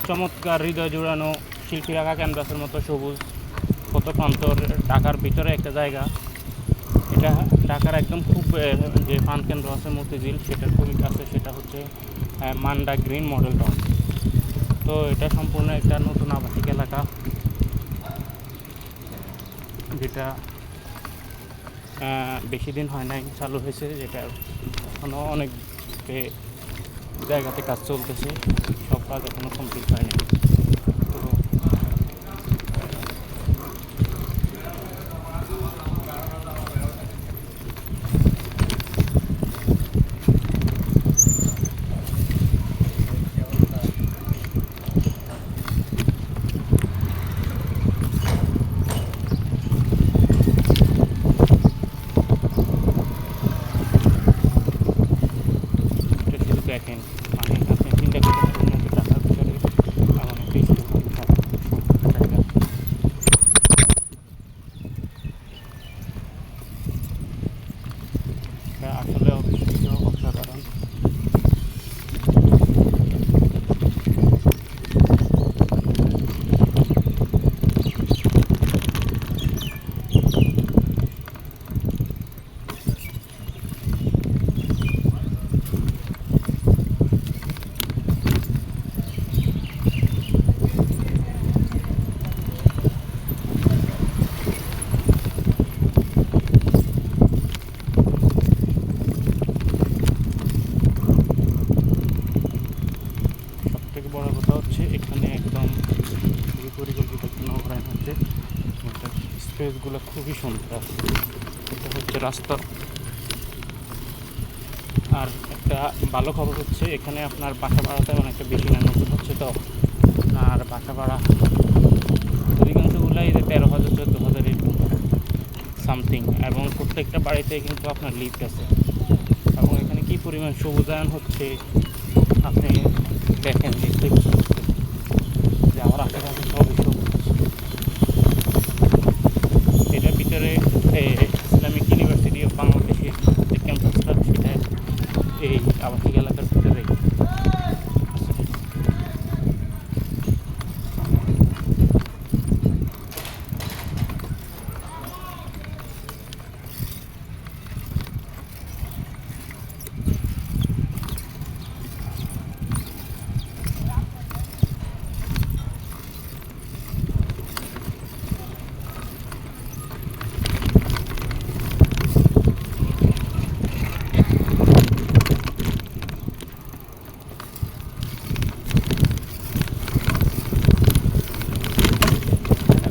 চমৎকার হৃদয় জুড়ানো শিল্পী আঁকা ক্যানভাসের মতো সবুজ কত প্রান্তর ঢাকার ভিতরে একটা জায়গা। এটা ঢাকার একদম খুব যে ফান কেন্দ্র আছে মতিঝিল সেটার খুবই কাছে, সেটা হচ্ছে মান্ডা গ্রিন মডেল টাউন। তো এটা সম্পূর্ণ একটা নতুন আবাসিক এলাকা, যেটা বেশি দিন হয় নাই চালু হয়েছে, যেটা এখনও অনেক জায়গাতে কাজ চলতেছে, সব কাজ এখনও কমপ্লিট হয়নি। তো এটা শুধু দেখেন, মানে আপনি চিন্তা করতে পারবেন না যে ঢাকার ভিতরে এমন একটা স্টেশন থাকে, জায়গা। এটা আসলে অসাধারণ। সবথেকে বড় কথা হচ্ছে এখানে একদম খুবই পরিকল্পিত একটা নগরায়ণ হচ্ছে, স্পেসগুলো খুবই সুন্দর। এটা হচ্ছে রাস্তা। আর একটা ভালো খবর হচ্ছে এখানে আপনার বাসা ভাড়া তেমন একটা বেশি না, নতুন হচ্ছে তো আপনার বাসা ভাড়া অধিকাংশগুলাই 13,000 14,000 এরকম সামথিং, এবং প্রত্যেকটা বাড়িতে কিন্তু আপনার লিফট আছে। এবং এখানে কী পরিমাণ সবুজায়ন হচ্ছে আপনি দেখেন, দেখতে বুঝতে পারছেন যে আমার আশেপাশে সবই সবুজ। এটার ভিতরে ইসলামিক ইউনিভার্সিটি অফ বাংলাদেশের যে ক্যাম্পাসটা সেটা এই আবাসিক এলাকার ভিতরে।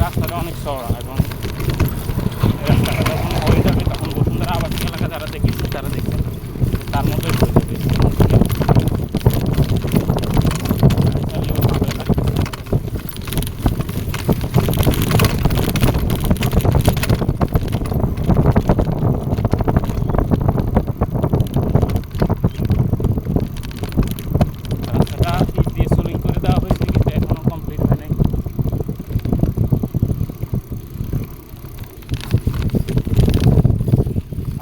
রাস্তাটা অনেক চড়া, এবং রাস্তাটা যখন হয়ে যাবে তখন বসুন্ধরা আবাসিক এলাকা যারা দেখেছে তারা দেখছেন তার মতোই হয়ে যাবে। রাস্তাটা ইট দিয়ে সোলিং করে দেওয়া হয়েছে, কিন্তু এখনও কমপ্লিট হয় নাই।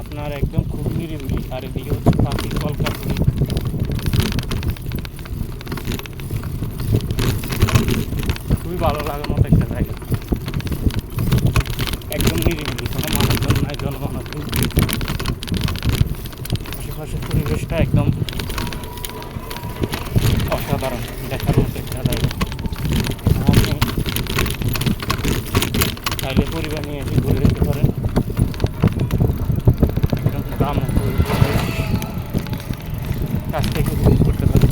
আপনার একদম খুব নিরিবিলি, আর এদিকে হচ্ছে পাখির কলকারখানা। খুবই ভালো লাগার মতো একটা জায়গা, একদম নিরিবিলি, কোনো মানুষজন নাই, জনমানব। আশেপাশের পরিবেশটা একদম অসাধারণ, দেখার মতো একটা জায়গা। আপনি চাইলে পরিবার নিয়ে এসে ঘুরে যেতে পারেন। দাম কাছ থেকে উপভোগ করতে পারেন।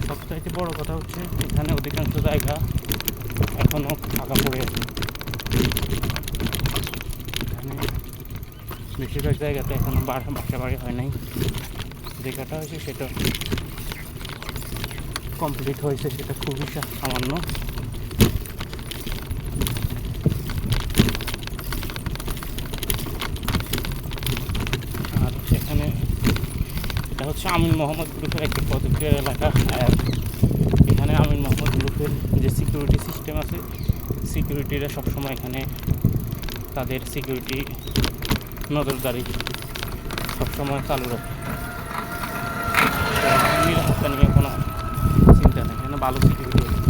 সবচাইতে বড় কথা হচ্ছে এখানে অধিকাংশ জায়গা এখনও ফাঁকা পড়ে আছে। এখানে বেশিরভাগ জায়গাতে এখনও বাসা বাড়ি হয় নাই, জায়গাটা হয়েছে সেটা কমপ্লিট হয়েছে, সেটা খুবই সামান্য। আর এখানে এটা হচ্ছে আমিন মোহাম্মদ গ্রুপের একটি প্রজেক্টের এলাকা। এখানে আমিন মোহাম্মদ গ্রুপ লেকের যে সিকিউরিটি সিস্টেম আছে, সিকিউরিটিরা সবসময় এখানে তাদের সিকিউরিটি নজরদারি সবসময় চালু রাখে। নিরাপত্তা নিয়ে কোনো চিন্তা নেই, এখানে ভালো সিকিউরিটি আছে।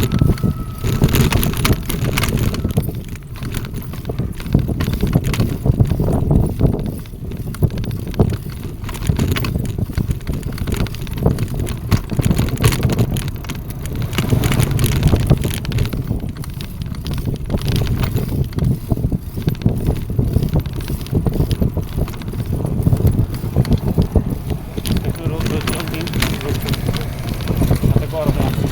গরম আছে।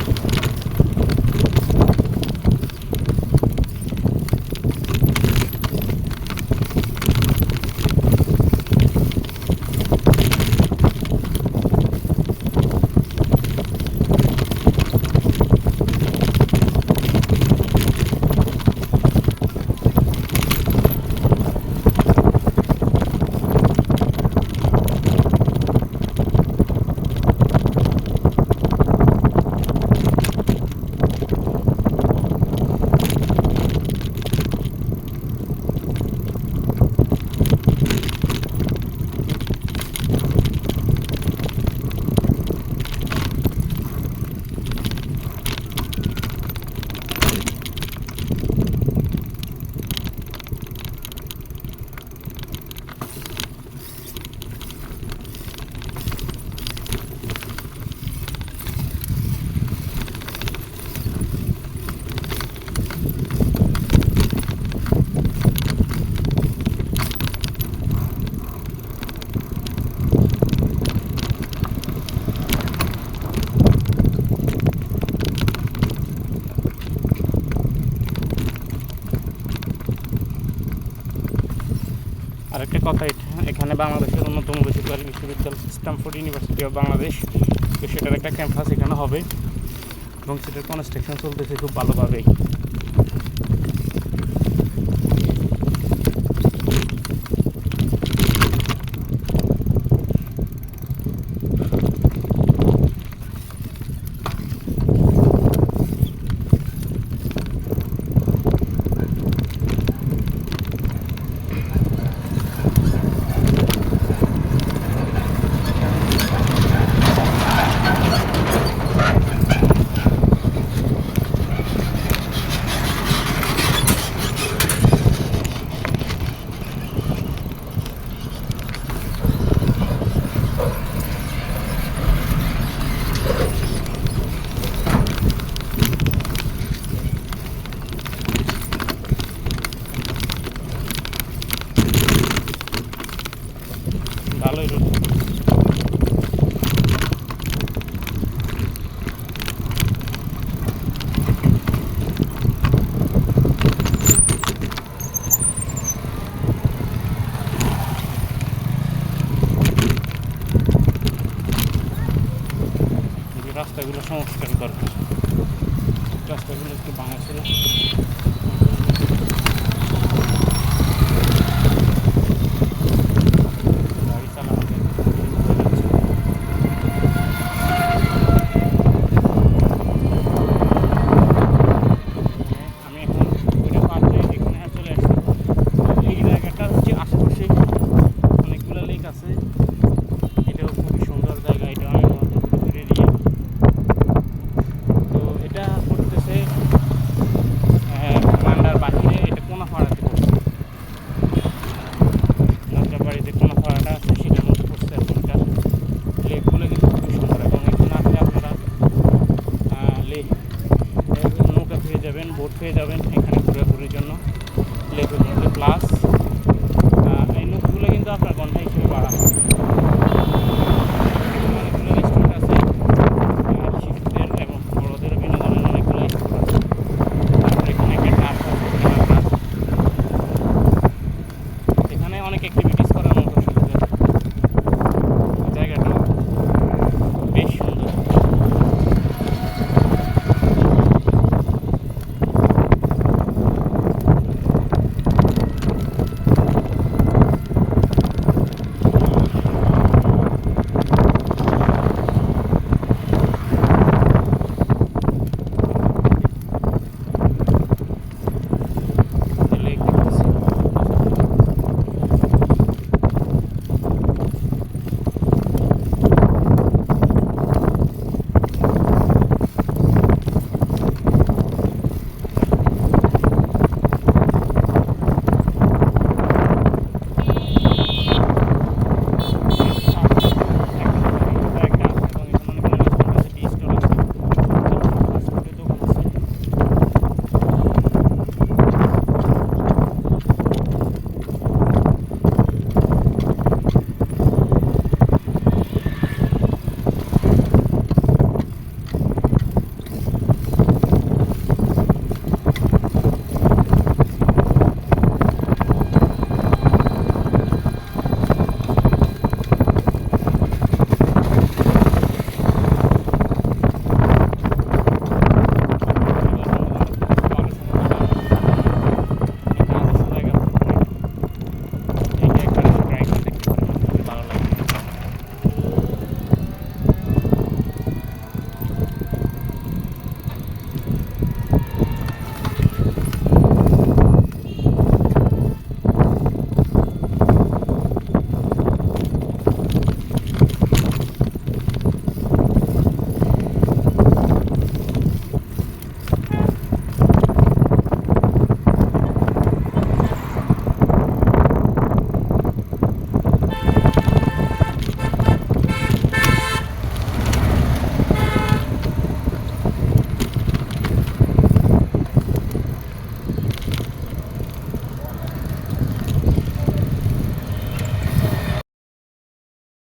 আরেকটা কথা, এখানে বাংলাদেশের অন্যতম বেসরকারি বিশ্ববিদ্যালয় স্ট্যামফোর্ড ইউনিভার্সিটি অফ বাংলাদেশ, তো সেটার একটা ক্যাম্পাস এখানে হবে এবং সেটার কনস্ট্রাকশন চলতেছে খুব ভালোভাবেই। ভালোই রোদ। রাস্তাগুলো সংস্কার দরকার, রাস্তাগুলো একটু ভাঙা ছিল। বোট পেয়ে যাবেন এখানে ঘোরাঘুরির জন্য লেকের মধ্যে প্লাস